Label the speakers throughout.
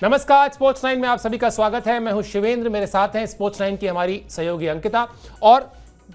Speaker 1: नमस्कार, स्पोर्ट्स 9 में आप सभी का स्वागत है। मैं हूं शिवेंद्र, मेरे साथ हैं स्पोर्ट्स 9 की हमारी सहयोगी अंकिता। और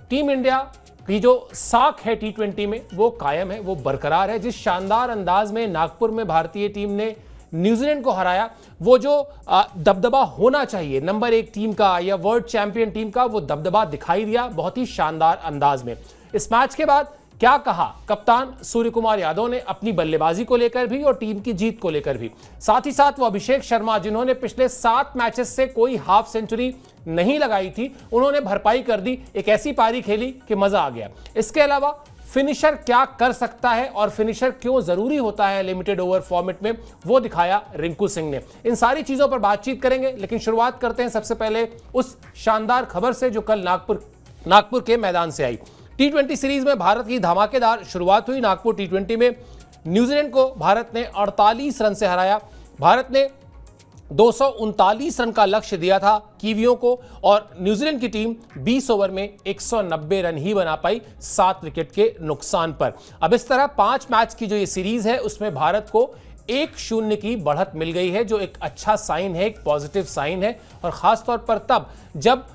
Speaker 1: टीम इंडिया की जो साख है T20 में वो कायम है, वो बरकरार है। जिस शानदार अंदाज में नागपुर में भारतीय टीम ने न्यूजीलैंड को हराया, वो जो दबदबा होना चाहिए नंबर 1 टीम का या वर्ल्ड चैंपियन टीम का, वो दबदबा दिखाई दिया बहुत ही शानदार अंदाज में। इस मैच के बाद क्या कहा कप्तान सूर्य कुमार यादव ने अपनी बल्लेबाजी को लेकर भी और टीम की जीत को लेकर भी। साथ ही साथ वो अभिषेक शर्मा, जिन्होंने पिछले 7 मैचेस से कोई हाफ सेंचुरी नहीं लगाई थी, उन्होंने भरपाई कर दी, एक ऐसी पारी खेली कि मजा आ गया। इसके अलावा फिनिशर क्या कर सकता है और फिनिशर क्यों जरूरी होता है लिमिटेड ओवर फॉर्मेट में, वो दिखाया रिंकू सिंह ने। इन सारी चीजों पर बातचीत करेंगे, लेकिन शुरुआत करते हैं सबसे पहले उस शानदार खबर से जो कल नागपुर के मैदान से आई। T20 सीरीज में भारत की धमाकेदार शुरुआत हुई। नागपुर T20 में न्यूजीलैंड को भारत ने 48 रन से हराया। भारत ने 239 रन का लक्ष्य दिया था कीवियों को और न्यूजीलैंड की टीम 20 ओवर में 190 रन ही बना पाई 7 विकेट के नुकसान पर। अब इस तरह 5 मैच की जो ये सीरीज है उसमें भारत को 1-0 की बढ़त मिल गई है, जो एक अच्छा साइन है, एक पॉजिटिव साइन है। और खासतौर पर तब जब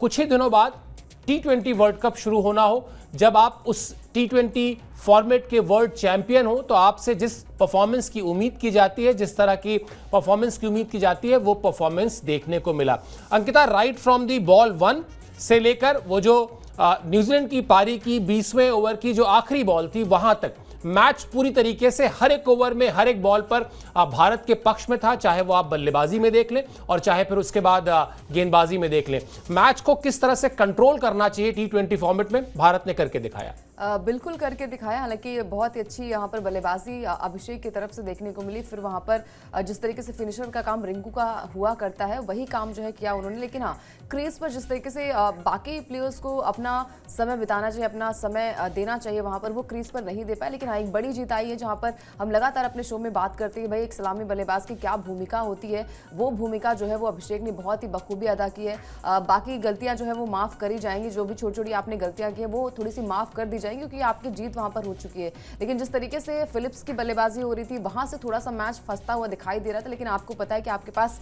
Speaker 1: कुछ ही दिनों बाद T20 वर्ल्ड कप शुरू होना हो, जब आप उस T20 फॉर्मेट के वर्ल्ड चैंपियन हो, तो आपसे जिस परफॉर्मेंस की उम्मीद की जाती है, जिस तरह की परफॉर्मेंस की उम्मीद की जाती है, वो परफॉर्मेंस देखने को मिला। Ankita, right from the ball 1 से लेकर वो जो न्यूजीलैंड की पारी की 20वें ओवर की जो आखिरी बॉल थी, वहां तक मैच पूरी तरीके से हर एक ओवर में, हर एक बॉल पर भारत के पक्ष में था। चाहे वो आप बल्लेबाजी में देख लें और चाहे फिर उसके बाद गेंदबाजी में देख लें। मैच को किस तरह से कंट्रोल करना चाहिए T20 फॉर्मेट में, भारत ने करके दिखाया।
Speaker 2: बिल्कुल करके दिखाया। हालांकि बहुत ही अच्छी यहाँ पर बल्लेबाजी अभिषेक की तरफ से देखने को मिली। फिर वहाँ पर जिस तरीके से फिनिशर का काम रिंकू का हुआ करता है, वही काम जो है किया उन्होंने। लेकिन हाँ, क्रीज पर जिस तरीके से बाकी प्लेयर्स को अपना समय बिताना चाहिए, अपना समय देना चाहिए, वहाँ पर वो क्रीज पर नहीं दे पाए। लेकिन हाँ, एक बड़ी जीत आई है जहाँ पर हम लगातार अपने शो में बात करते हैं भाई एक सलामी बल्लेबाज की क्या भूमिका होती है। वो भूमिका जो है वो अभिषेक ने बहुत ही बखूबी अदा की है। बाकी गलतियाँ जो है वो माफ़ करी जाएंगी, जो भी छोटी छोटी आपने गलतियाँ की है वो थोड़ी सी माफ़ कर दी जाएंगी, क्योंकि आपकी जीत वहां पर हो चुकी है। लेकिन जिस तरीके से फिलिप्स की बल्लेबाजी हो रही थी, वहां से थोड़ा सा मैच फंसता हुआ दिखाई दे रहा था। लेकिन आपको पता है कि आपके पास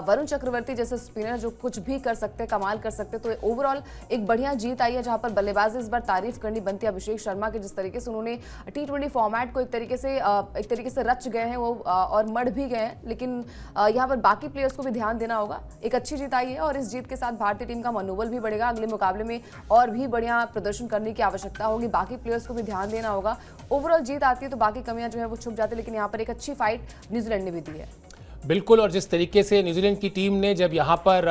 Speaker 2: वरुण चक्रवर्ती जैसे स्पिनर जो कुछ भी कर सकते हैं, कमाल कर सकते हैं। तो ओवरऑल एक बढ़िया जीत आई है, जहां पर बल्लेबाजी इस बार तारीफ करनी बनती है अभिषेक शर्मा के। जिस तरीके से उन्होंने T20 फॉर्मेट को एक तरीके से रच गए हैं वो और मढ़ भी गए हैं। लेकिन यहाँ पर बाकी प्लेयर्स को भी ध्यान देना होगा। एक अच्छी जीत आई है और इस जीत के साथ भारतीय टीम का मनोबल भी बढ़ेगा। अगले मुकाबले में और भी बढ़िया प्रदर्शन करने की आवश्यकता होगी। बाकी प्लेयर्स को भी ध्यान देना होगा। ओवरऑल जीत आती है तो बाकी कमियां जो है वो छुप जाती है। लेकिन यहाँ पर एक अच्छी फाइट न्यूजीलैंड ने भी दी है।
Speaker 1: बिल्कुल। और जिस तरीके से न्यूजीलैंड की टीम ने जब यहाँ पर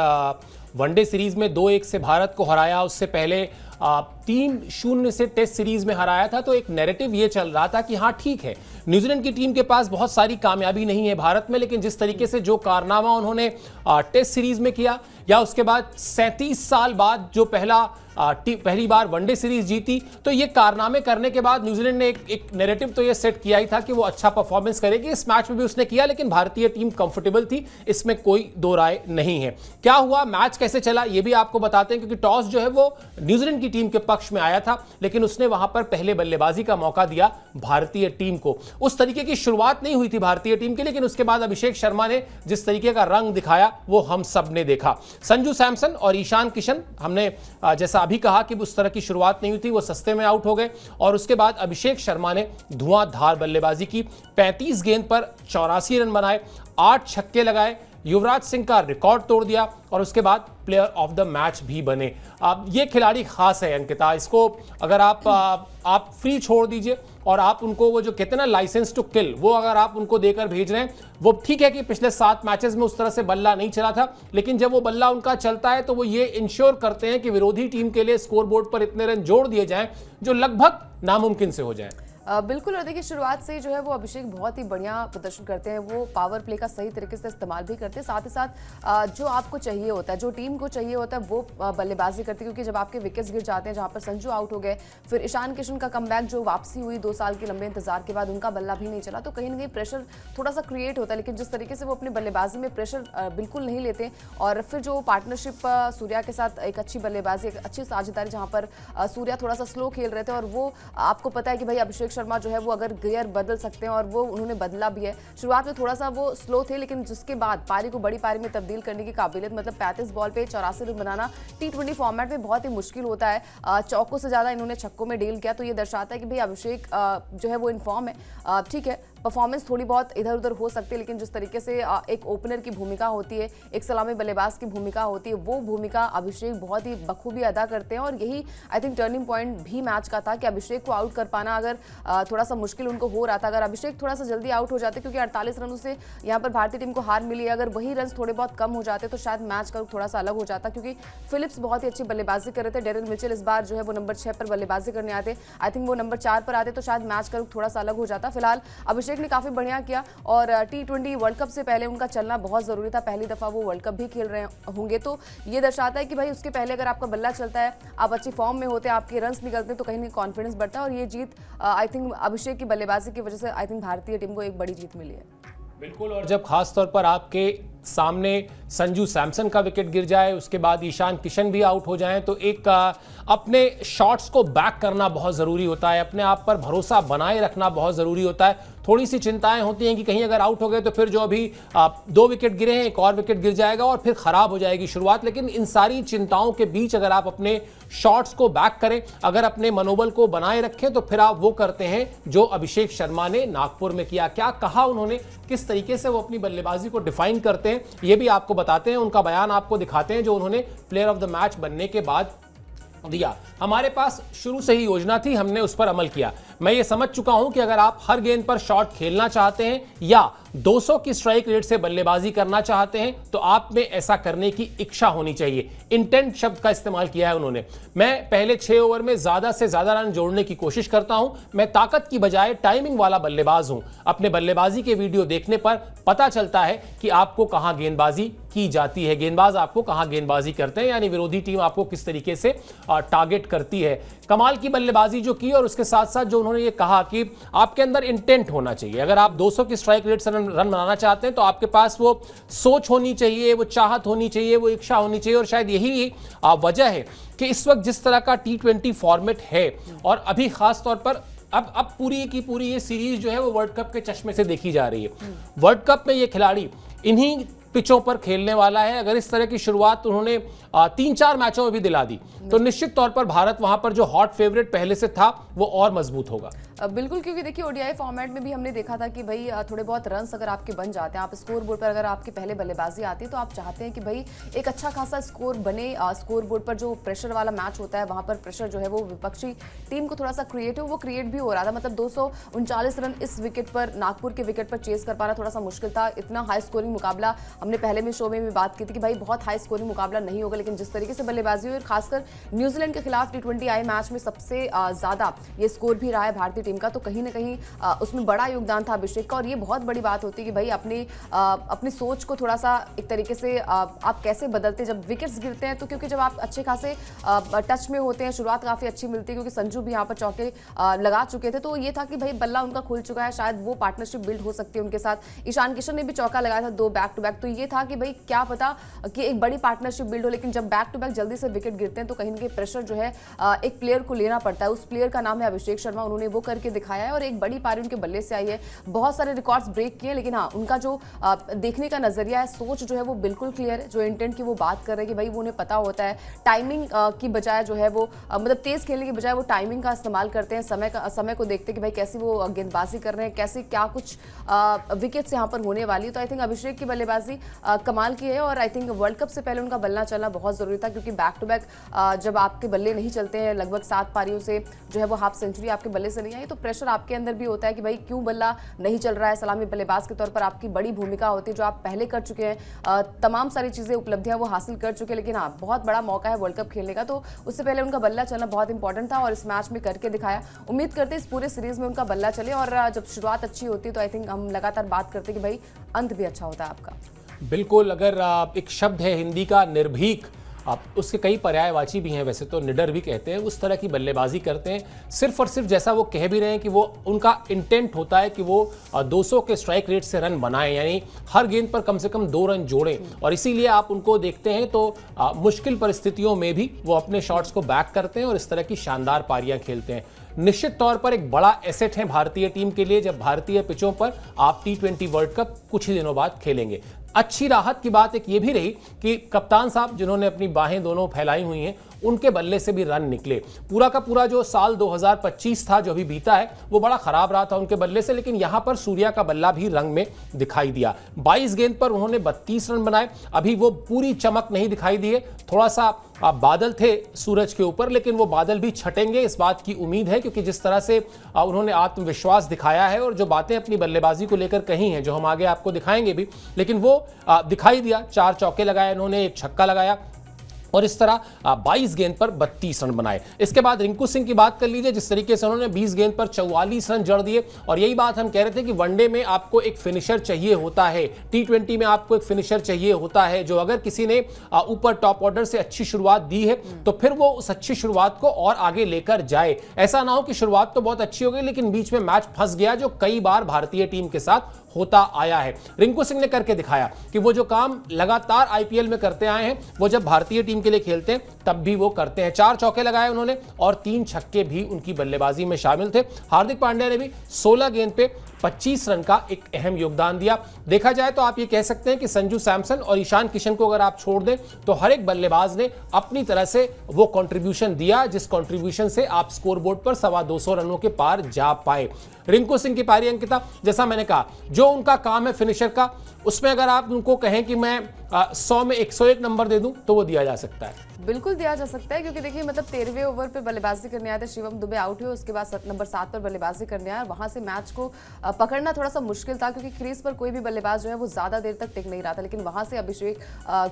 Speaker 1: वनडे सीरीज में 2-1 से भारत को हराया, उससे पहले 3-0 से टेस्ट सीरीज में हराया था, तो एक नैरेटिव ये चल रहा था कि हाँ ठीक है, न्यूजीलैंड की टीम के पास बहुत सारी कामयाबी नहीं है भारत में, लेकिन जिस तरीके से जो कारनामा उन्होंने टेस्ट सीरीज में किया, या उसके बाद 37 साल बाद जो पहली बार वनडे सीरीज जीती, तो ये कारनामे करने के बाद न्यूजीलैंड ने एक नैरेटिव तो ये सेट किया ही था कि वो अच्छा परफॉर्मेंस करेगी। इस मैच में भी उसने किया, लेकिन भारतीय टीम कंफर्टेबल थी, इसमें कोई दो राय नहीं है। क्या हुआ, मैच कैसे चला, ये भी आपको बताते हैं, क्योंकि टॉस जो है वो न्यूजीलैंड की टीम के पक्ष में आया था, लेकिन उसने वहां पर पहले बल्लेबाजी का मौका दिया भारतीय टीम को। उस तरीके की शुरुआत नहीं हुई थी भारतीय टीम की, लेकिन उसके बाद अभिषेक शर्मा ने जिस तरीके का रंग दिखाया वो हम सब ने देखा। संजू सैमसन और ईशान किशन, हमने जैसा अभी कहा कि उस तरह की शुरुआत नहीं हुई थी, वो सस्ते में आउट हो गए। और उसके बाद अभिषेक शर्मा ने धुआंधार बल्लेबाजी की, 35 गेंद पर 84 रन बनाए, 8 छक्के लगाए, युवराज सिंह का रिकॉर्ड तोड़ दिया और उसके बाद प्लेयर ऑफ द मैच भी बने। अब ये खिलाड़ी खास है अंकिता, इसको अगर आप फ्री छोड़ दीजिए और आप उनको वो जो कहते हैं ना लाइसेंस टू किल, वो अगर आप उनको देकर भेज रहे हैं, वो ठीक है कि पिछले 7 मैचेस में उस तरह से बल्ला नहीं चला था, लेकिन जब वो बल्ला उनका चलता है तो वो ये इंश्योर करते हैं कि विरोधी टीम के लिए स्कोरबोर्ड पर इतने रन जोड़ दिए जाएं जो लगभग नामुमकिन से हो जाए।
Speaker 2: बिल्कुल। और देखिए शुरुआत से ही जो है वो अभिषेक बहुत ही बढ़िया प्रदर्शन करते हैं। वो पावर प्ले का सही तरीके से इस्तेमाल भी करते हैं। साथ ही साथ जो आपको चाहिए होता है, जो टीम को चाहिए होता है, वो बल्लेबाजी करती है। क्योंकि जब आपके विकेट्स गिर जाते हैं, जहां पर संजू आउट हो गए, फिर ईशान किशन का कमबैक जो वापसी हुई 2 साल के लंबे इंतजार के बाद, उनका बल्ला भी नहीं चला, तो कहीं ना कहीं प्रेशर थोड़ा सा क्रिएट होता है। लेकिन जिस तरीके से वो अपनी बल्लेबाजी में प्रेशर बिल्कुल नहीं लेते, और फिर जो पार्टनरशिप सूर्या के साथ एक अच्छी बल्लेबाजी, एक अच्छी साझेदारी, जहाँ पर सूर्या थोड़ा सा स्लो खेल रहे थे, और वो आपको पता है कि भाई अभिषेक शर्मा जो है वो अगर गियर बदल सकते हैं, और वो उन्होंने बदला भी है। शुरुआत में थोड़ा सा वो स्लो थे, लेकिन जिसके बाद पारी को बड़ी पारी में तब्दील करने की काबिलियत, मतलब 35 बॉल पे 84 रन बनाना T20 फॉर्मेट में बहुत ही मुश्किल होता है। चौकों से ज्यादा इन्होंने छक्कों में डील किया, तो ये दर्शाता है कि भाई अभिषेक जो है वो इन फॉर्म है। ठीक है, परफॉर्मेंस थोड़ी बहुत इधर उधर हो सकती है, लेकिन जिस तरीके से एक ओपनर की भूमिका होती है, एक सलामी बल्लेबाज की भूमिका होती है, वो भूमिका अभिषेक बहुत ही बखूबी अदा करते हैं। और यही आई थिंक टर्निंग पॉइंट भी मैच का था कि अभिषेक को आउट कर पाना अगर थोड़ा सा मुश्किल उनको हो रहा था, अगर अभिषेक थोड़ा सा जल्दी आउट हो जाते, क्योंकि 48 रनों से यहाँ पर भारतीय टीम को हार मिली है, अगर वही रन थोड़े बहुत कम हो जाते तो शायद मैच का थोड़ा सा अलग हो जाता, क्योंकि फिलिप्स बहुत ही अच्छी बल्लेबाजी कर रहे थे। डेरिल मिचेल इस बार जो है वो नंबर 6 पर बल्लेबाजी करने आते, आई थिंक वो नंबर 4 पर आते तो शायद मैच का थोड़ा सा अलग हो जाता। फिलहाल अभिषेक ने काफी बढ़िया किया, और T20 वर्ल्ड कप से पहले उनका चलना बहुत जरूरी था। पहली दफा वो वर्ल्ड कप भी खेल रहे होंगे, तो ये दर्शाता है कि भाई उसके पहले अगर आपका बल्ला चलता है, आप अच्छी फॉर्म में होते हैं, आपके रन्स निकलते हैं, तो कहीं ना कॉन्फिडेंस बढ़ता है। और ये जीत आई थिंक अभिषेक की बल्लेबाजी की वजह से आई थिंक भारतीय टीम को एक बड़ी जीत मिली है।
Speaker 1: बिल्कुल, और जब खास तौर पर आपके सामने संजू सैमसन का विकेट गिर जाए, उसके बाद ईशान किशन भी आउट हो जाएं, तो एक अपने शॉट्स को बैक करना बहुत ज़रूरी होता है, अपने आप पर भरोसा बनाए रखना बहुत ज़रूरी होता है। थोड़ी सी चिंताएं होती हैं कि कहीं अगर आउट हो गए तो फिर जो अभी 2 विकेट गिरे हैं, एक और विकेट गिर जाएगा और फिर खराब हो जाएगी शुरुआत। लेकिन इन सारी चिंताओं के बीच अगर आप अपने शॉट्स को बैक करें, अगर अपने मनोबल को बनाए रखें, तो फिर आप वो करते हैं जो अभिषेक शर्मा ने नागपुर में किया। क्या कहा उन्होंने, किस तरीके से वो अपनी बल्लेबाजी को डिफाइन करते हैं, ये भी आपको बताते हैं, उनका बयान आपको दिखाते हैं जो उन्होंने प्लेयर ऑफ द मैच बनने के बाद दिया। हमारे पास शुरू से ही योजना थी, हमने उस पर अमल किया। मैं ये समझ चुका हूं कि अगर आप हर गेंद पर शॉट खेलना चाहते हैं या 200 की स्ट्राइक रेट से बल्लेबाजी करना चाहते हैं, तो आप में ऐसा करने की इच्छा होनी चाहिए। इंटेंट शब्द का इस्तेमाल किया है उन्होंने। मैं पहले 6 ओवर में ज्यादा से ज्यादा रन जोड़ने की कोशिश करता हूं, मैं ताकत की बजाय टाइमिंग वाला बल्लेबाज हूं। अपने बल्लेबाजी के वीडियो देखने पर पता चलता है कि आपको कहां गेंदबाजी की जाती है, गेंदबाज आपको कहां गेंदबाजी करते हैं, यानी विरोधी टीम आपको किस तरीके से टारगेट करती है। कमाल की बल्लेबाजी जो की, और उसके साथ साथ जो उन्होंने ये कहा कि आपके अंदर इंटेंट होना चाहिए। अगर आप 200 की स्ट्राइक रेट से रन बनाना चाहते हैं तो आपके पास वो सोच होनी चाहिए, वो चाहत होनी चाहिए, वो इच्छा होनी चाहिए। और शायद यही वजह है कि इस वक्त जिस तरह का T20 फॉर्मेट है, और अभी खास तौर पर अब पूरी की पूरी ये सीरीज जो है वो वर्ल्ड कप के चश्मे से देखी जा रही है। वर्ल्ड कप में ये खिलाड़ी इन्हीं पिचों पर खेलने वाला है। अगर इस तरह की शुरुआत उन्होंने 3-4 मैचों में भी दिला दी, तो निश्चित तौर पर भारत वहां पर जो हॉट फेवरेट पहले से था वो और मजबूत होगा।
Speaker 2: बिल्कुल, क्योंकि देखिए ओडीआई फॉर्मेट में भी हमने देखा था कि भाई थोड़े बहुत रन्स अगर आपके बन जाते हैं, आप स्कोर बोर्ड पर अगर आपकी पहले बल्लेबाजी आती है, तो आप चाहते हैं कि भाई एक अच्छा खासा स्कोर बने। स्कोर बोर्ड पर जो प्रेशर वाला मैच होता है, वहां पर प्रेशर जो है वो विपक्षी टीम को थोड़ा सा क्रिएटिव वो क्रिएट भी हो रहा था। मतलब 239 रन इस विकेट पर, नागपुर के विकेट पर चेस कर पाना थोड़ा सा मुश्किल था। इतना हाई स्कोरिंग मुकाबला हमने पहले में शो में भी बात की थी कि भाई बहुत हाई स्कोरिंग मुकाबला नहीं होगा, लेकिन जिस तरीके से बल्लेबाजी हुई, और खासकर न्यूजीलैंड के खिलाफ T20 आई मैच में सबसे ज्यादा ये स्कोर भी रहा है भारतीय टीम का, तो कहीं ना कहीं उसमें बड़ा योगदान था अभिषेक का। और ये बहुत बड़ी बात होती है कि भाई अपनी सोच को थोड़ा सा एक तरीके से आप कैसे बदलते जब विकेट्स गिरते हैं, तो क्योंकि जब आप अच्छे खासे टच में होते हैं, शुरुआत काफी अच्छी मिलती है, क्योंकि संजू भी यहाँ पर चौके लगा चुके थे, तो ये था कि भाई बल्ला उनका खुल चुका है, शायद वो पार्टनरशिप बिल्ड हो सकती है उनके साथ। ईशान किशन ने भी चौका लगाया था 2 बैक टू बैक, तो ये था कि भाई क्या पता कि एक बड़ी पार्टनरशिप बिल्ड हो। लेकिन जब बैक टू बैक जल्दी से विकेट गिरते हैं, तो कहीं ना कहीं प्रेशर जो है एक प्लेयर को लेना पड़ता है। उस प्लेयर का नाम है अभिषेक शर्मा, उन्होंने वो करके दिखाया है, और एक बड़ी पारी उनके बल्ले से आई है। बहुत सारे रिकॉर्ड्स ब्रेक किए, लेकिन हाँ, उनका जो देखने का नजरिया है, सोच जो है वो बिल्कुल क्लियर है। जो इंटेंट की वो बात कर रहे हैं कि भाई वो उन्हें पता होता है, टाइमिंग की बजाय जो है वो मतलब तेज खेलने की बजाय वो टाइमिंग का इस्तेमाल करते हैं, समय को देखते हैं कि भाई कैसी वो गेंदबाजी कर रहे हैं, कैसे क्या कुछ विकेट्स यहाँ पर होने वाली है। तो आई थिंक अभिषेक की बल्लेबाजी कमाल की है, और आई थिंक वर्ल्ड कप से पहले उनका बल्ला चलना बहुत जरूरी था, क्योंकि बैक टू बैक जब आपके बल्ले नहीं चलते हैं, लगभग 7 पारियों से जो है वो हाफ सेंचुरी आपके बल्ले से नहीं आई, तो प्रेशर आपके अंदर भी होता है कि भाई क्यों बल्ला नहीं चल रहा है। सलामी बल्लेबाज के तौर पर आपकी बड़ी भूमिका होती है, जो आप पहले कर चुके हैं, तमाम सारी चीजें उपलब्धियां वो हासिल कर चुके हैं, लेकिन हाँ, बहुत बड़ा मौका है वर्ल्ड कप खेलने का, तो उससे पहले उनका बल्ला चलना बहुत इंपॉर्टेंट था, और इस मैच में करके दिखाया। उम्मीद करते इस पूरे सीरीज में उनका बल्ला चले, और जब शुरुआत अच्छी होती है तो आई थिंक हम लगातार बात करते कि भाई अंत भी अच्छा होता है आपका।
Speaker 1: बिल्कुल, अगर एक शब्द है हिंदी का निर्भीक, आप उसके कई पर्यायवाची भी हैं, वैसे तो निडर भी कहते हैं, उस तरह की बल्लेबाजी करते हैं। सिर्फ और सिर्फ जैसा वो कह भी रहे हैं कि वो उनका इंटेंट होता है कि वो 200 के स्ट्राइक रेट से रन बनाएं, यानी हर गेंद पर कम से कम 2 रन जोड़ें, और इसीलिए आप उनको देखते हैं तो मुश्किल परिस्थितियों में भी वो अपने शॉट्स को बैक करते हैं और इस तरह की शानदार पारियां खेलते हैं। निश्चित तौर पर एक बड़ा एसेट है भारतीय टीम के लिए जब भारतीय पिचों पर आप T20 वर्ल्ड कप कुछ ही दिनों बाद खेलेंगे। अच्छी राहत की बात एक ये भी रही कि कप्तान साहब जिन्होंने अपनी बाहें दोनों फैलाई हुई हैं, उनके बल्ले से भी रन निकले। पूरा का पूरा जो साल 2025 था जो अभी बीता है वो बड़ा खराब रहा था उनके बल्ले से, लेकिन यहां पर सूर्या का बल्ला भी रंग में दिखाई दिया। 22 गेंद पर उन्होंने 32 रन बनाए। अभी वो पूरी चमक नहीं दिखाई दिए, थोड़ा सा बादल थे सूरज के ऊपर, लेकिन वो बादल भी छटेंगे इस बात की उम्मीद है, क्योंकि जिस तरह से उन्होंने आत्मविश्वास दिखाया है और जो बातें अपनी बल्लेबाजी को लेकर कही हैं, जो हम आगे आपको दिखाएंगे भी, लेकिन वो दिखाई दिया। 4 चौके लगाए उन्होंने, 1 छक्का लगाया और इस तरह 22 गेंद पर 32 रन बनाए। इसके बाद रिंकू सिंह की बात कर लीजिए, जिस तरीके से उन्होंने 20 गेंद पर 44 रन जड़ दिए। और यही बात हम कह रहे थे कि वनडे में आपको एक फिनिशर चाहिए होता है, T20 में आपको एक फिनिशर चाहिए होता है, जो अगर किसी ने ऊपर टॉप ऑर्डर से अच्छी शुरुआत दी है तो फिर वो उस अच्छी शुरुआत को और आगे लेकर जाए। ऐसा ना हो कि शुरुआत तो बहुत अच्छी हो गई लेकिन बीच में मैच फंस गया, जो कई बार भारतीय टीम के साथ होता आया है। रिंकू सिंह ने करके दिखाया कि वो जो काम लगातार आईपीएल में करते आए हैं वो जब भारतीय टीम के लिए खेलते हैं तब भी वो करते हैं। 4 चौके लगाए उन्होंने और 3 छक्के भी उनकी बल्लेबाजी में शामिल थे। हार्दिक पांड्या ने भी 16 गेंद पे 25 रन का एक अहम योगदान दिया। देखा जाए तो आप ये कह सकते हैं कि संजू सैमसन और ईशान किशन को अगर आप छोड़ दें तो हर एक बल्लेबाज ने अपनी तरह से वो कंट्रीब्यूशन दिया, जिस कंट्रीब्यूशन से आप स्कोरबोर्ड पर 225 रनों के पार जा पाए। रिंकू सिंह की पारी अंकिता, जैसा मैंने कहा, जो उनका काम है फिनिशर का, उसमें अगर आप उनको कहें कि मैं 100 में 101 नंबर दे दूं तो वो दिया जा सकता है।
Speaker 2: बिल्कुल दिया जा सकता है, क्योंकि देखिए मतलब 13वें ओवर पे बल्लेबाजी करने आए थे, शिवम दुबे आउट हुए, उसके बाद नंबर 7 पर बल्लेबाजी करने आए और वहां से मैच को पकड़ना थोड़ा सा मुश्किल था, क्योंकि क्रीज पर कोई भी बल्लेबाज जो है वो ज्यादा देर तक टिक नहीं रहा था। लेकिन वहां से अभिषेक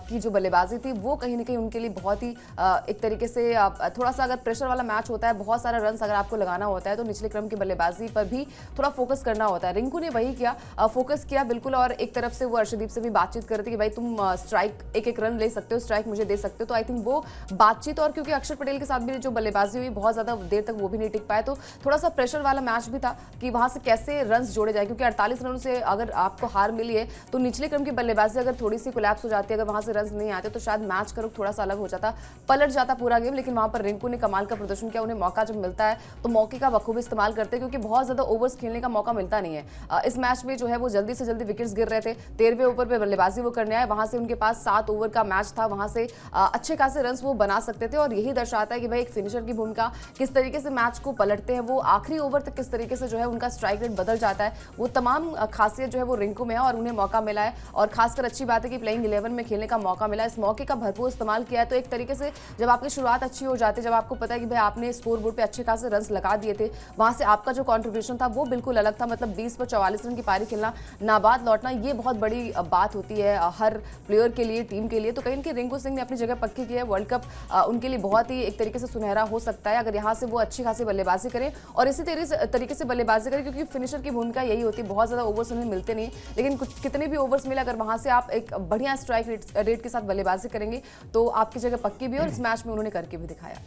Speaker 2: की जो बल्लेबाजी थी वो कहीं ना कहीं उनके लिए बहुत ही एक तरीके से थोड़ा सा, अगर प्रेशर वाला मैच होता है, बहुत सारा रन अगर आपको लगाना होता है तो निचले क्रम की बल्लेबाजी पर भी थोड़ा फोकस करना होता है। रिंकू ने वही किया, फोकस किया बिल्कुल। और एक तरफ से वो अर्शदीप से भी बातचीत कर रही थी कि भाई तुम स्ट्राइक एक रन ले सकते हो, स्ट्राइक मुझे दे सकते हो। तो आई थिंक वो बातचीत, और क्योंकि अक्षर पटेल के साथ भी जो बल्लेबाजी हुई बहुत ज्यादा देर तक वो भी नहीं टिक पाए, तो थोड़ा सा प्रेशर वाला मैच भी था कि वहां से कैसे रन्स जोड़े जाए, क्योंकि 48 रनों से अगर आपको हार मिली है तो निचले क्रम की बल्लेबाजी अगर थोड़ी सी कोलैप्स हो जाती है, अगर वहां से रन्स नहीं आते तो शायद मैच का रुख थोड़ा सा अलग हो जाता, पलट जाता पूरा गेम। लेकिन वहां पर रिंकू ने कमाल का प्रदर्शन किया। उन्हें मौका जब मिलता है तो मौके का बखूबी इस्तेमाल करते हैं, क्योंकि बहुत ज्यादा ओवर्स खेलने का मौका मिलता नहीं है। इस मैच में जो है वो जल्दी से जल्दी विकेट्स गिर रहे थे। 13वें ओवर पे बल्लेबाजी वो करने आए, वहां से उनके पास 7 ओवर का मैच था, वहां से अच्छे खासे रन्स वो बना सकते थे। और यही दर्शाता है कि भाई एक फिनिशर की भूमिका किस तरीके से मैच को पलटते हैं, वो आखिरी ओवर तक किस तरीके से जो है उनका स्ट्राइक रेट बदल जाता है, वो तमाम खासियत जो है वो रिंकू में है और उन्हें मौका मिला है। और खासकर अच्छी बात है कि प्लेइंग 11 में खेलने का मौका मिला, इस मौके का भरपूर इस्तेमाल किया है। तो एक तरीके से जब आपकी शुरुआत अच्छी हो जाती है, जब आपको पता है कि भाई आपने स्कोर बोर्ड पे अच्छे खासे रन्स लगा दिए थे, वहां से आपका जो कॉन्ट्रीब्यूशन था वो बिल्कुल अलग था। मतलब 20 पर 44 रन की पारी खेलना, नाबाद लौटना, ये बहुत बड़ी बात होती है हर प्लेयर के लिए, टीम के लिए। तो कहीं ना कहीं रिंकू सिंह ने अपनी जगह पक्की की है। वर्ल्ड कप उनके लिए बहुत ही एक तरीके से सुनहरा हो सकता है अगर यहाँ से वो अच्छी खासी बल्लेबाजी करें और इसी तरीके से बल्लेबाजी करें, क्योंकि फिनिशर की भूमिका यही होती है। बहुत ज्यादा ओवर्स उन्हें मिलते नहीं, लेकिन कितने भी ओवर्स मिले, अगर वहां से आप एक बढ़िया स्ट्राइक रेट के साथ बल्लेबाजी करेंगे तो आपकी जगह पक्की भी, और इस मैच में उन्होंने करके भी दिखाया।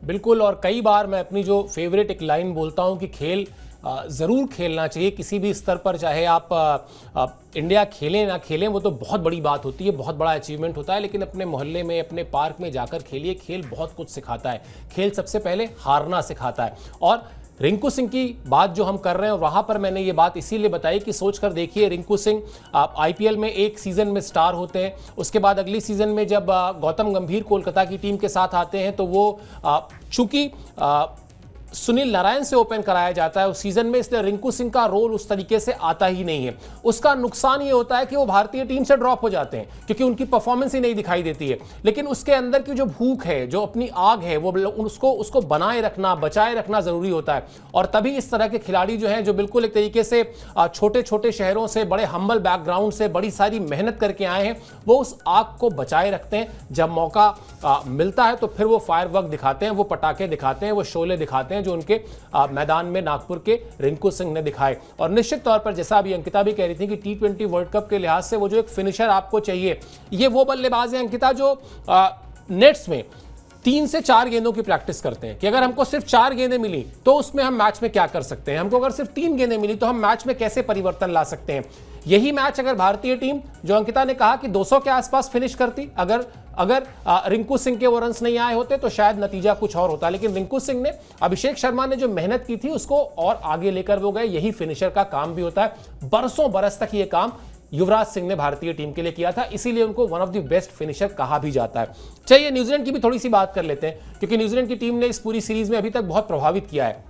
Speaker 1: बिल्कुल, और कई बार मैं अपनी जो फेवरेट एक लाइन बोलता हूं कि खेल ज़रूर खेलना चाहिए किसी भी स्तर पर, चाहे आप इंडिया खेलें ना खेलें, वो तो बहुत बड़ी बात होती है, बहुत बड़ा अचीवमेंट होता है, लेकिन अपने मोहल्ले में, अपने पार्क में जाकर खेलिए। खेल बहुत कुछ सिखाता है। खेल सबसे पहले हारना सिखाता है। और रिंकू सिंह की बात जो हम कर रहे हैं, और वहां पर मैंने ये बात इसीलिए बताई कि सोचकर देखिए, रिंकू सिंह आईपीएल में एक सीजन में स्टार होते हैं, उसके बाद अगली सीजन में जब गौतम गंभीर कोलकाता की टीम के साथ आते हैं तो वो चूंकि सुनील नारायण से ओपन कराया जाता है उस सीजन में, इसलिए रिंकू सिंह का रोल उस तरीके से आता ही नहीं है। उसका नुकसान ये होता है कि वो भारतीय टीम से ड्रॉप हो जाते हैं क्योंकि उनकी परफॉर्मेंस ही नहीं दिखाई देती है। लेकिन उसके अंदर की जो भूख है, जो अपनी आग है, वो उसको बनाए रखना, बचाए रखना जरूरी होता है। और तभी इस तरह के खिलाड़ी जो हैं, जो बिल्कुल एक तरीके से छोटे छोटे शहरों से, बड़े हम्बल बैकग्राउंड से बड़ी सारी मेहनत करके आए हैं, वो उस आग को बचाए रखते हैं। जब मौका मिलता है तो फिर वो फायरवर्क दिखाते हैं, वो पटाखे दिखाते हैं, वो शोले दिखाते हैं जो उनके मैदान में नागपुर के रिंकू सिंह ने दिखाए। और निश्चित तौर पर जैसा अभी अंकिता भी कह रही थी कि T20 वर्ल्ड कप के लिहाज से वो जो एक फिनिशर आपको चाहिए, ये वो बल्लेबाज है अंकिता जो नेट्स में 3 से 4 गेंदों की प्रैक्टिस करते हैं कि अगर हमको सिर्फ 4 गेंदें मिली तो उसमें हम मैच में क्या कर सकते हैं, हमको अगर सिर्फ 3 गेंदें मिली तो हम मैच में कैसे परिवर्तन ला सकते हैं। यही मैच अगर भारतीय टीम, जो अंकिता ने कहा कि 200 के आसपास फिनिश करती, अगर रिंकू सिंह के वो रन्स नहीं आए होते तो शायद नतीजा कुछ और होता, लेकिन रिंकू सिंह ने, अभिषेक शर्मा ने जो मेहनत की थी उसको और आगे लेकर वो गए। यही फिनिशर का काम भी होता है। बरसों बरस तक ये काम युवराज सिंह ने भारतीय टीम के लिए किया था, इसीलिए उनको one of the best finisher कहा भी जाता है। चलिए न्यूजीलैंड की भी थोड़ी सी बात कर लेते हैं, क्योंकि न्यूजीलैंड की टीम ने इस पूरी सीरीज में अभी तक बहुत प्रभावित किया है।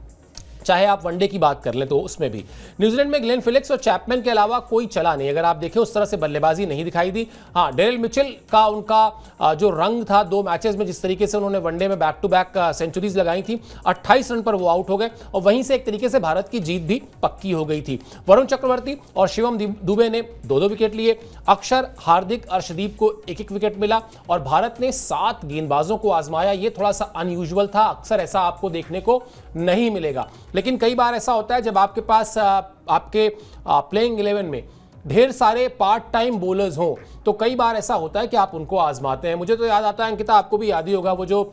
Speaker 1: चाहे आप वनडे की बात कर लें तो उसमें भी न्यूजीलैंड में ग्लेन फिलिप्स और चैपमैन के अलावा कोई चला नहीं। अगर आप देखें उस तरह से बल्लेबाजी नहीं दिखाई दी। हाँ, डेरिल मिचेल का उनका जो रंग था 2 मैचेस में, जिस तरीके से उन्होंने वनडे में बैक टू बैक सेंचुरीज लगाई थी, 28 रन पर वो आउट हो गए और वहीं से एक तरीके से भारत की जीत भी पक्की हो गई थी। वरुण चक्रवर्ती और शिवम दुबे ने 2-2 विकेट लिए। अक्षर, हार्दिक, अर्शदीप को 1-1 विकेट मिला और भारत ने 7 गेंदबाजों को आजमाया। ये थोड़ा सा अनयूजुअल था, अक्सर ऐसा आपको देखने को नहीं मिलेगा। लेकिन कई बार ऐसा होता है जब आपके पास आपके प्लेइंग 11 में ढेर सारे पार्ट टाइम बॉलर्स हों तो कई बार ऐसा होता है कि आप उनको आजमाते हैं। मुझे तो याद आता है अंकिता, आपको भी याद ही होगा, वो जो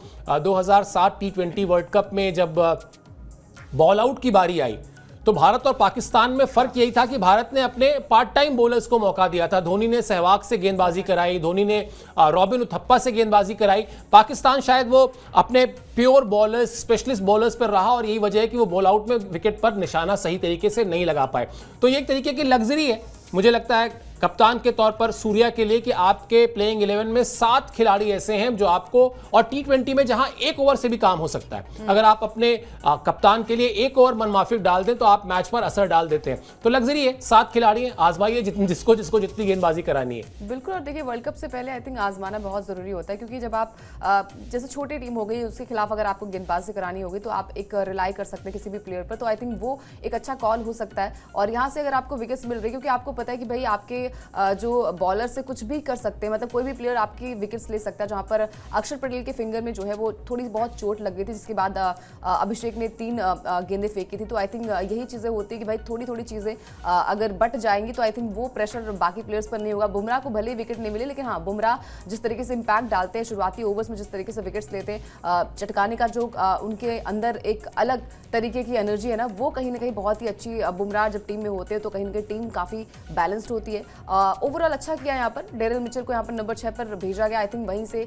Speaker 1: 2007 T20 वर्ल्ड कप में जब बॉल आउट की बारी आई तो भारत और पाकिस्तान में फर्क यही था कि भारत ने अपने पार्ट टाइम बॉलर्स को मौका दिया था। धोनी ने सहवाग से गेंदबाजी कराई, धोनी ने रॉबिन उथप्पा से गेंदबाजी कराई। पाकिस्तान शायद वो अपने प्योर बॉलर्स, स्पेशलिस्ट बॉलर्स पर रहा और यही वजह है कि वो बॉल आउट में विकेट पर निशाना सही तरीके से नहीं लगा पाए। तो ये एक तरीके की लग्जरी है, मुझे लगता है कप्तान के तौर पर सूर्या के लिए, कि आपके प्लेइंग 11 में 7 खिलाड़ी ऐसे हैं जो आपको, और T20 में जहां 1 ओवर से भी काम हो सकता है, अगर आप अपने कप्तान के लिए 1 ओवर मनमाफिक डाल दें तो आप मैच पर असर डाल देते हैं। तो लग्जरी है, 7 खिलाड़ी हैं, आजमाइए जिसको जितनी गेंदबाजी करानी है।
Speaker 2: बिल्कुल। और देखिए वर्ल्ड कप से पहले आई थिंक आजमाना बहुत जरूरी होता है, क्योंकि जब आप जैसे छोटी टीम हो गई उसके खिलाफ अगर आपको गेंदबाजी करानी होगी तो आप एक रिलाई कर सकते हैं किसी भी प्लेयर पर, तो आई थिंक वो एक अच्छा कॉल हो सकता है। और यहाँ से अगर आपको विकेट्स मिल रही, क्योंकि आपको पता है कि भाई आपके जो बॉलर से कुछ भी कर सकते हैं, मतलब कोई भी प्लेयर आपकी विकेट्स ले सकता है। जहां पर अक्षर पटेल के फिंगर में जो है वो थोड़ी बहुत चोट लग गई थी, जिसके बाद अभिषेक ने 3 गेंदें फेंकी थी। तो आई थिंक यही चीजें होती है कि भाई थोड़ी थोड़ी चीजें अगर बट जाएंगी तो आई थिंक वो प्रेशर बाकी प्लेयर्स पर नहीं होगा। बुमराह को भले विकेट नहीं मिले, लेकिन हाँ, बुमराह जिस तरीके से इंपैक्ट डालते हैं शुरुआती ओवर्स में, जिस तरीके से विकेट्स लेते हैं, चटकाने का जो उनके अंदर एक अलग तरीके की एनर्जी है ना, वो कहीं ना कहीं बहुत ही अच्छी। बुमराह जब टीम में होते हैं तो कहीं ना कहीं टीम काफी बैलेंस्ड होती है। ओवरऑल अच्छा किया यहाँ पर, डेरिल मिचेल को यहाँ पर नंबर 6 पर भेजा गया। आई थिंक वहीं से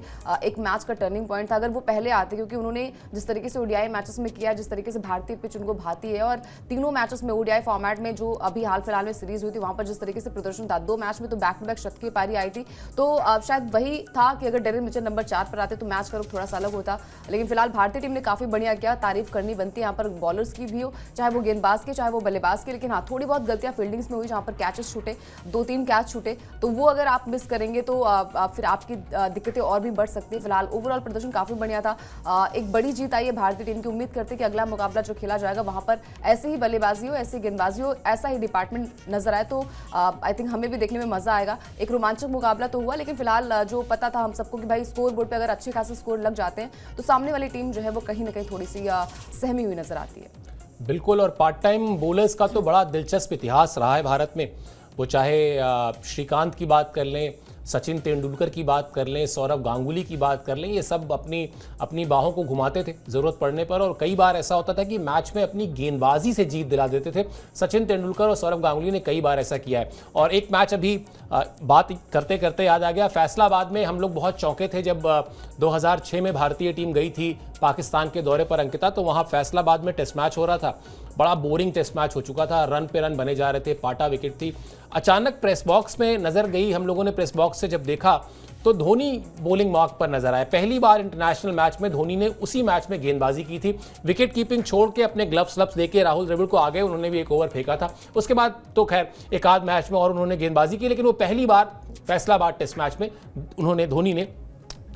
Speaker 2: एक मैच का टर्निंग पॉइंट था। अगर वो पहले आते, क्योंकि उन्होंने जिस तरीके से ओडीआई मैचेस में किया, जिस तरीके से भारतीय पिच उनको भाती है, और तीनों मैचेस में ओडीआई फॉर्मेट में जो अभी हाल फिलहाल में सीरीज हुई थी वहां पर जिस तरीके से प्रदर्शन था, 2 मैच में तो बैक टू बैक शतकीय पारी आई थी, तो शायद वही था कि अगर डेरिल मिचेल नंबर 4 पर आते तो मैच का रुख थोड़ा सा अलग होता। लेकिन फिलहाल भारतीय टीम ने काफी बढ़िया किया, तारीफ करनी बनती है यहाँ पर बॉलर्स की भी हो, चाहे वो गेंदबाज के चाहे वो बल्लेबाज के। लेकिन हाँ, थोड़ी बहुत गलतियां फील्डिंग्स में हुई, जहां पर कैचेस छूटे, 2-3 कैच छूटे, तो वो अगर आप मिस करेंगे तो फिर आपकी दिक्कतें और भी बढ़ सकती है। फिलहाल ओवरऑल प्रदर्शन काफी बढ़िया था, एक बड़ी जीत आई है भारतीय टीम की। उम्मीद करते हैं कि अगला मुकाबला जो खेला जाएगा वहां पर ऐसे ही बल्लेबाजी हो, ऐसी गेंदबाजी हो, ऐसा ही डिपार्टमेंट नजर आए, तो आई थिंक हमें भी देखने में मजा आएगा। एक रोमांचक मुकाबला तो हुआ, लेकिन फिलहाल जो पता था हम सबको कि भाई स्कोर बोर्ड पर अगर अच्छे खासे स्कोर लग जाते हैं तो सामने वाली टीम जो है वो कहीं ना कहीं थोड़ी सी सहमी हुई नजर आती है।
Speaker 1: बिल्कुल। और पार्ट टाइम बॉलर्स का तो बड़ा दिलचस्प इतिहास रहा है भारत में, वो चाहे श्रीकांत की बात कर लें, सचिन तेंदुलकर की बात कर लें, सौरव गांगुली की बात कर लें, ये सब अपनी बाहों को घुमाते थे ज़रूरत पड़ने पर, और कई बार ऐसा होता था कि मैच में अपनी गेंदबाजी से जीत दिला देते थे। सचिन तेंदुलकर और सौरव गांगुली ने कई बार ऐसा किया है। और एक मैच अभी बात करते करते याद आ गया, फैसलाबाद में हम लोग बहुत चौंके थे जब 2006 में भारतीय टीम गई थी पाकिस्तान के दौरे पर अंकिता, तो वहाँ फैसलाबाद में टेस्ट मैच हो रहा था। बड़ा बोरिंग टेस्ट मैच हो चुका था, रन पे रन बने जा रहे थे, पाटा विकेट थी। अचानक प्रेस बॉक्स में नज़र गई, हम लोगों ने प्रेस बॉक्स से जब देखा तो धोनी बॉलिंग मार्क पर नजर आए। पहली बार इंटरनेशनल मैच में धोनी ने उसी मैच में गेंदबाजी की थी, विकेट कीपिंग छोड़ के अपने ग्लव्स देके राहुल द्रविड़ को आगे उन्होंने भी 1 ओवर फेंका था। उसके बाद तो खैर एक आध मैच में और उन्होंने गेंदबाजी की, लेकिन वो पहली बार फैसलाबाद टेस्ट मैच में धोनी ने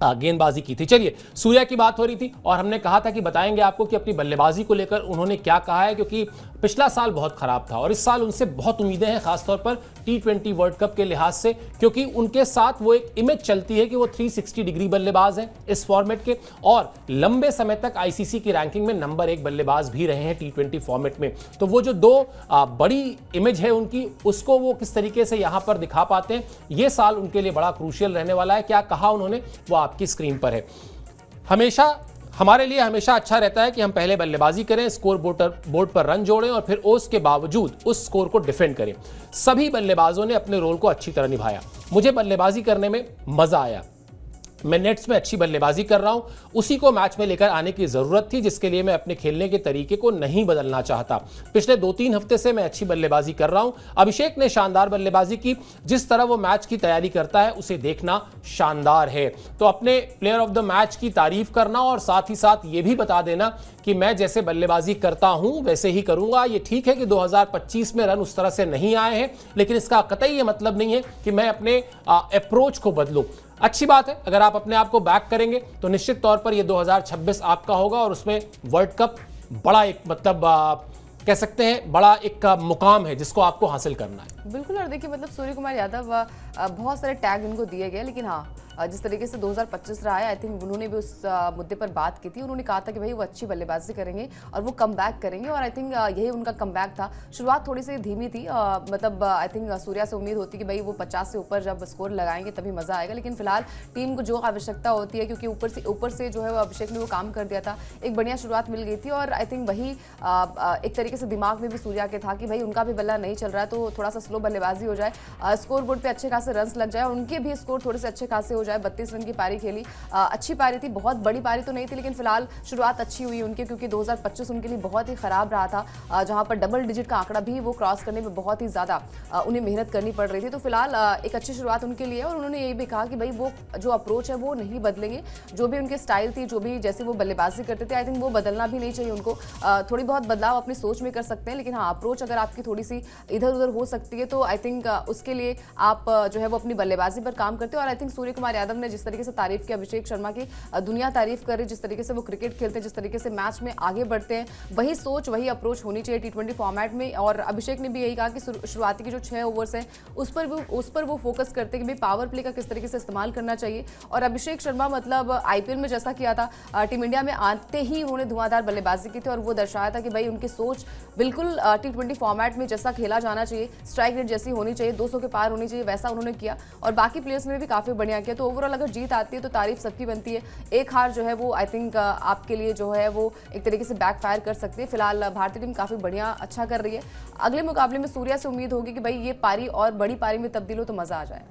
Speaker 1: गेंदबाजी की थी। चलिए, सूर्या की बात हो रही थी और हमने कहा था कि बताएंगे आपको कि अपनी बल्लेबाजी को लेकर उन्होंने क्या कहा है, क्योंकि पिछला साल बहुत खराब था और इस साल उनसे बहुत उम्मीदें हैं, खासतौर पर T20 वर्ल्ड कप के लिहाज से, क्योंकि उनके साथ वो एक इमेज चलती है कि वो 360 डिग्री बल्लेबाज हैं इस फॉर्मेट के, और लंबे समय तक आईसीसी की रैंकिंग में नंबर 1 बल्लेबाज भी रहे हैं T20 फॉर्मेट में। तो वो जो 2 बड़ी इमेज है उनकी, उसको वो किस तरीके से यहां पर दिखा पाते हैं, ये साल उनके लिए बड़ा क्रूशियल रहने वाला है। क्या कहा उन्होंने वो आपकी स्क्रीन पर है। हमेशा हमारे लिए हमेशा अच्छा रहता है कि हम पहले बल्लेबाजी करें, स्कोर बोर्ड पर रन जोड़ें और फिर उसके बावजूद उस स्कोर को डिफेंड करें। सभी बल्लेबाजों ने अपने रोल को अच्छी तरह निभाया। मुझे बल्लेबाजी करने में मजा आया। मैं नेट्स में अच्छी बल्लेबाजी कर रहा हूं, उसी को मैच में लेकर आने की जरूरत थी, जिसके लिए मैं अपने खेलने के तरीके को नहीं बदलना चाहता। पिछले 2-3 हफ्ते से मैं अच्छी बल्लेबाजी कर रहा हूं। अभिषेक ने शानदार बल्लेबाजी की। जिस तरह वो मैच की तैयारी करता है उसे देखना शानदार है। तो अपने प्लेयर ऑफ द मैच की तारीफ करना और साथ ही साथ ये भी बता देना कि मैं जैसे बल्लेबाजी करता हूं वैसे ही करूंगा। ये ठीक है कि 2025 में रन उस तरह से नहीं आए हैं, लेकिन इसका कतई ये मतलब नहीं है कि मैं अपने अप्रोच को बदलूं। अच्छी बात है, अगर आप अपने आप को बैक करेंगे तो निश्चित तौर पर यह 2026 आपका होगा और उसमें वर्ल्ड कप बड़ा एक मतलब कह सकते हैं बड़ा एक मुकाम है जिसको आपको हासिल करना है।
Speaker 2: बिल्कुल। और देखिए मतलब सूर्य कुमार यादव बहुत सारे टैग इनको दिए गए, लेकिन हाँ जिस तरीके से 2025 रहा है, आई थिंक उन्होंने भी उस मुद्दे पर बात की थी। उन्होंने कहा था कि भाई वो अच्छी बल्लेबाजी करेंगे और वो कम बैक करेंगे, और आई थिंक यही उनका कम बैक था। शुरुआत थोड़ी सी धीमी थी, मतलब आई थिंक सूर्या से उम्मीद होती कि भाई वो 50 से ऊपर जब स्कोर लगाएंगे तभी मजा आएगा, लेकिन फिलहाल टीम को जो आवश्यकता होती है, क्योंकि ऊपर से जो है वो अभिषेक ने वो काम कर दिया था, एक बढ़िया शुरुआत मिल गई थी। और आई थिंक वही एक तरीके से दिमाग में भी सूर्या के था कि भाई उनका भी बल्ला नहीं चल रहा है, तो थोड़ा सा स्लो बल्लेबाजी हो जाए, स्कोर बोर्ड पे अच्छे खासे रन लग जाए और उनके भी स्कोर थोड़े से अच्छे खासे हो जाए। 32 रन की पारी खेली, अच्छी पारी थी, बहुत बड़ी पारी तो नहीं थी, लेकिन फिलहाल शुरुआत अच्छी हुई उनकी, क्योंकि 2025 उनके लिए बहुत ही खराब रहा था, जहां पर डबल डिजिट का आंकड़ा भी वो क्रॉस करने में बहुत ही ज्यादा उन्हें मेहनत करनी पड़ रही थी। तो फिलहाल एक अच्छी शुरुआत उनके लिए, और उन्होंने ये भी कहा कि भाई वो जो अप्रोच है वो नहीं बदलेंगे, जो भी उनके स्टाइल थी, जो भी जैसे वो बल्लेबाजी करते थे, आई थिंक वो बदलना भी नहीं चाहिए उनको। थोड़ी बहुत बदलाव अपनी सोच में कर सकते हैं, लेकिन हाँ अप्रोच अगर आपकी थोड़ी सी इधर उधर हो सकती है तो आई थिंक उसके लिए आप जो है वो अपनी बल्लेबाजी पर काम करते हो। और आई थिंक सूर्य कुमार यादव ने जिस तरीके से तारीफ की अभिषेक शर्मा की, दुनिया तारीफ कर रही, जिस तरीके से वो क्रिकेट खेलते हैं, जिस तरीके से मैच में आगे बढ़ते हैं, वही सोच वही अप्रोच होनी चाहिए T20 फॉर्मेट में। और अभिषेक ने भी यही कहा कि शुरुआती की जो 6 ओवर्स हैं उस पर वो फोकस करते हैं कि भाई पावर प्ले का किस तरीके से इस्तेमाल करना चाहिए। और अभिषेक शर्मा मतलब IPL में जैसा किया था, टीम इंडिया में आते ही उन्होंने धुआंधार बल्लेबाजी की थी और वो दर्शाया था कि भाई उनकी सोच बिल्कुल T20 फॉर्मेट में जैसा खेला जाना चाहिए, स्ट्राइक रेट जैसी होनी चाहिए, 200 के पार होनी चाहिए, वैसा उन्होंने किया। और बाकी प्लेयर्स ने भी काफी बढ़िया किया। तो ओवरऑल अगर जीत आती है तो तारीफ सबकी बनती है, एक हार जो है वो आई थिंक आपके लिए जो है वो एक तरीके से बैकफायर कर सकती है। फिलहाल भारतीय टीम काफी बढ़िया अच्छा कर रही है। अगले मुकाबले में सूर्या से उम्मीद होगी कि भाई ये पारी और बड़ी पारी में तब्दील हो तो मजा आ जाए।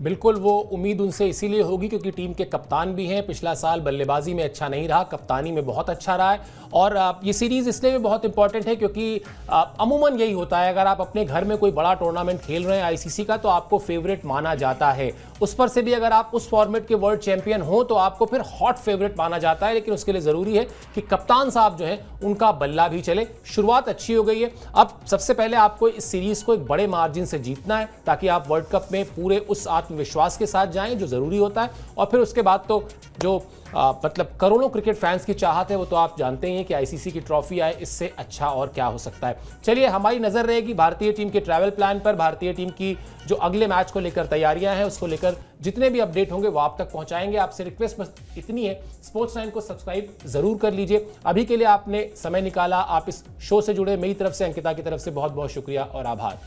Speaker 1: बिल्कुल, वो उम्मीद उनसे इसीलिए होगी क्योंकि टीम के कप्तान भी हैं। पिछला साल बल्लेबाजी में अच्छा नहीं रहा, कप्तानी में बहुत अच्छा रहा है। और ये सीरीज़ इसलिए भी बहुत इंपॉर्टेंट है क्योंकि अमूमन यही होता है, अगर आप अपने घर में कोई बड़ा टूर्नामेंट खेल रहे हैं ICC का, तो आपको फेवरेट माना जाता है। उस पर से भी अगर आप उस फॉर्मेट के वर्ल्ड चैंपियन हो तो आपको फिर हॉट फेवरेट माना जाता है, लेकिन उसके लिए ज़रूरी है कि कप्तान साहब जो है उनका बल्ला भी चले। शुरुआत अच्छी हो गई है। अब सबसे पहले आपको इस सीरीज़ को एक बड़े मार्जिन से जीतना है ताकि आप वर्ल्ड कप में पूरे उस आत्मविश्वास के साथ जाएं जो जरूरी होता है। और फिर उसके बाद तो जो मतलब करोड़ों क्रिकेट फैंस की चाहत है वो तो आप जानते ही हैं कि ICC की ट्रॉफी आए, इससे अच्छा और क्या हो सकता है। चलिए, हमारी नजर रहेगी भारतीय टीम के ट्रैवल प्लान पर, भारतीय टीम की जो अगले मैच को लेकर तैयारियां हैं उसको लेकर जितने भी अपडेट होंगे वो आप तक पहुंचाएंगे। आपसे रिक्वेस्ट बस इतनी है, स्पोर्ट्स 9 को सब्सक्राइब जरूर कर लीजिए। अभी के लिए आपने समय निकाला, आप इस शो से जुड़े, मेरी तरफ से, अंकिता की तरफ से बहुत बहुत शुक्रिया और आभार।